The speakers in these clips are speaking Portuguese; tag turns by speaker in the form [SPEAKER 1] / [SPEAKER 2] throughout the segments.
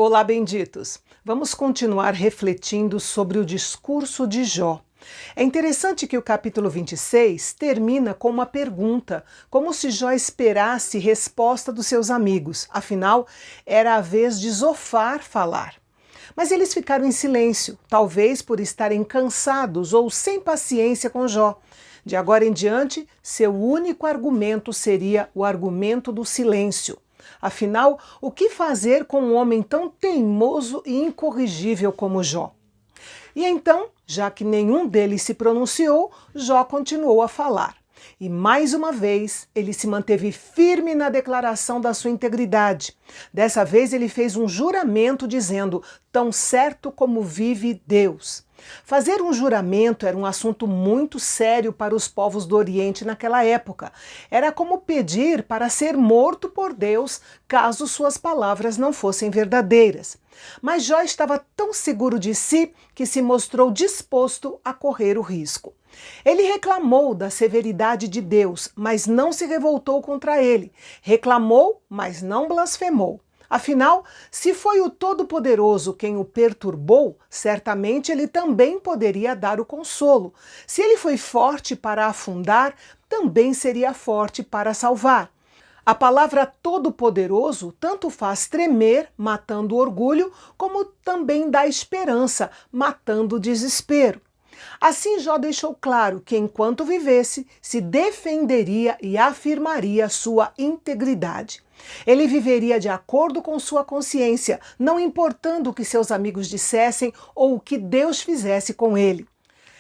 [SPEAKER 1] Olá, benditos! Vamos continuar refletindo sobre o discurso de Jó. É interessante que o capítulo 26 termina com uma pergunta, como se Jó esperasse resposta dos seus amigos. Afinal, era a vez de Zofar falar. Mas eles ficaram em silêncio, talvez por estarem cansados ou sem paciência com Jó. De agora em diante, seu único argumento seria o argumento do silêncio. Afinal, o que fazer com um homem tão teimoso e incorrigível como Jó? E então, já que nenhum deles se pronunciou, Jó continuou a falar. E mais uma vez, ele se manteve firme na declaração da sua integridade. Dessa vez ele fez um juramento dizendo: "Tão certo como vive Deus". Fazer um juramento era um assunto muito sério para os povos do Oriente naquela época. Era como pedir para ser morto por Deus caso suas palavras não fossem verdadeiras. Mas Jó estava tão seguro de si que se mostrou disposto a correr o risco. Ele reclamou da severidade de Deus, mas não se revoltou contra ele. Reclamou, mas não blasfemou. Afinal, se foi o Todo-Poderoso quem o perturbou, certamente ele também poderia dar o consolo. Se ele foi forte para afundar, também seria forte para salvar. A palavra Todo-Poderoso tanto faz tremer, matando o orgulho, como também dá esperança, matando o desespero. Assim, Jó deixou claro que, enquanto vivesse, se defenderia e afirmaria sua integridade. Ele viveria de acordo com sua consciência, não importando o que seus amigos dissessem ou o que Deus fizesse com ele.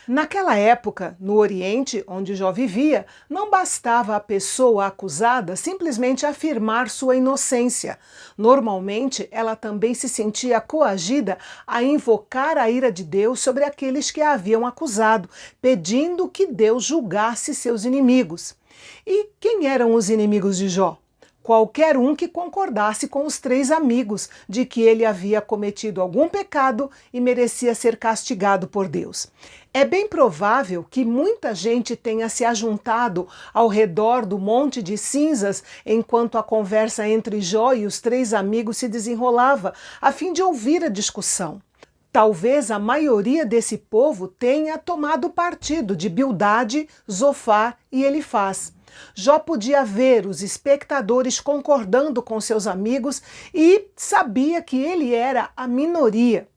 [SPEAKER 1] Naquela época, no Oriente, onde Jó vivia, não bastava a pessoa acusada simplesmente afirmar sua inocência. Normalmente, ela também se sentia coagida a invocar a ira de Deus sobre aqueles que a haviam acusado, pedindo que Deus julgasse seus inimigos. E quem eram os inimigos de Jó? Qualquer um que concordasse com os três amigos de que ele havia cometido algum pecado e merecia ser castigado por Deus. É bem provável que muita gente tenha se ajuntado ao redor do Monte de Cinzas enquanto a conversa entre Jó e os três amigos se desenrolava, a fim de ouvir a discussão. Talvez a maioria desse povo tenha tomado partido de Bildade, Zofar e Elifaz. Jó podia ver os espectadores concordando com seus amigos e sabia que ele era a minoria.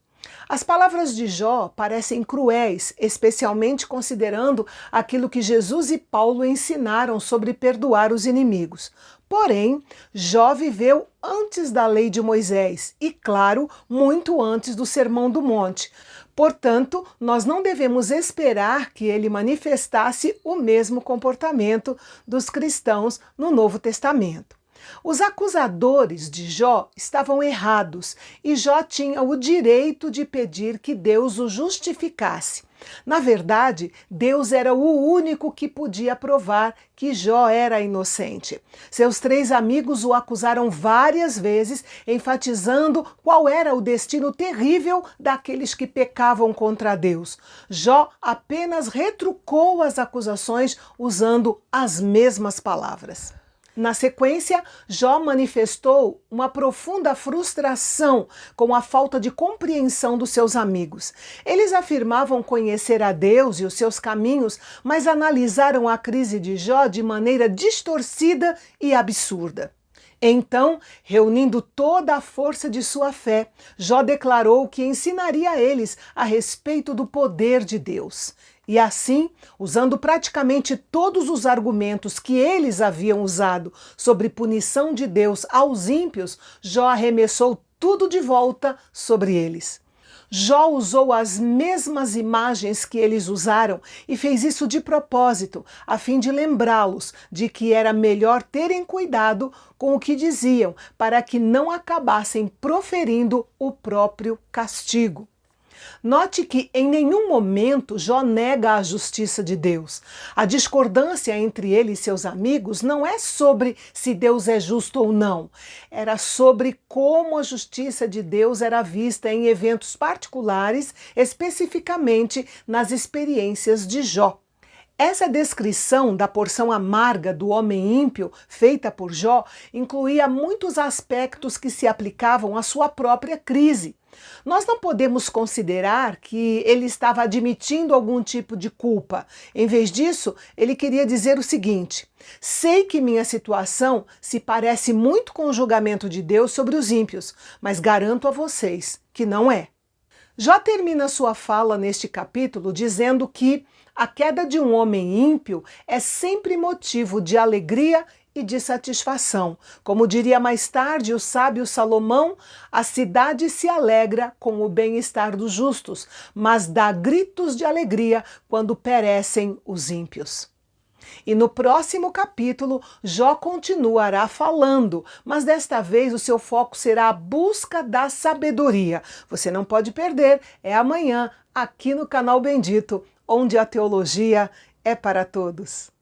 [SPEAKER 1] As palavras de Jó parecem cruéis, especialmente considerando aquilo que Jesus e Paulo ensinaram sobre perdoar os inimigos. Porém, Jó viveu antes da lei de Moisés e, claro, muito antes do Sermão do Monte. Portanto, nós não devemos esperar que ele manifestasse o mesmo comportamento dos cristãos no Novo Testamento. Os acusadores de Jó estavam errados e Jó tinha o direito de pedir que Deus o justificasse. Na verdade, Deus era o único que podia provar que Jó era inocente. Seus três amigos o acusaram várias vezes, enfatizando qual era o destino terrível daqueles que pecavam contra Deus. Jó apenas retrucou as acusações usando as mesmas palavras. Na sequência, Jó manifestou uma profunda frustração com a falta de compreensão dos seus amigos. Eles afirmavam conhecer a Deus e os seus caminhos, mas analisaram a crise de Jó de maneira distorcida e absurda. Então, reunindo toda a força de sua fé, Jó declarou que ensinaria a eles a respeito do poder de Deus. E assim, usando praticamente todos os argumentos que eles haviam usado sobre punição de Deus aos ímpios, Jó arremessou tudo de volta sobre eles. Jó usou as mesmas imagens que eles usaram e fez isso de propósito, a fim de lembrá-los de que era melhor terem cuidado com o que diziam, para que não acabassem proferindo o próprio castigo. Note que em nenhum momento Jó nega a justiça de Deus. A discordância entre ele e seus amigos não é sobre se Deus é justo ou não. Era sobre como a justiça de Deus era vista em eventos particulares, especificamente nas experiências de Jó. Essa descrição da porção amarga do homem ímpio, feita por Jó, incluía muitos aspectos que se aplicavam à sua própria crise. Nós não podemos considerar que ele estava admitindo algum tipo de culpa. Em vez disso, ele queria dizer o seguinte: sei que minha situação se parece muito com o julgamento de Deus sobre os ímpios, mas garanto a vocês que não é. Jó termina sua fala neste capítulo dizendo que a queda de um homem ímpio é sempre motivo de alegria e de satisfação. Como diria mais tarde o sábio Salomão, a cidade se alegra com o bem-estar dos justos, mas dá gritos de alegria quando perecem os ímpios. E no próximo capítulo, Jó continuará falando, mas desta vez o seu foco será a busca da sabedoria. Você não pode perder, é amanhã, aqui no canal Bendito, onde a teologia é para todos.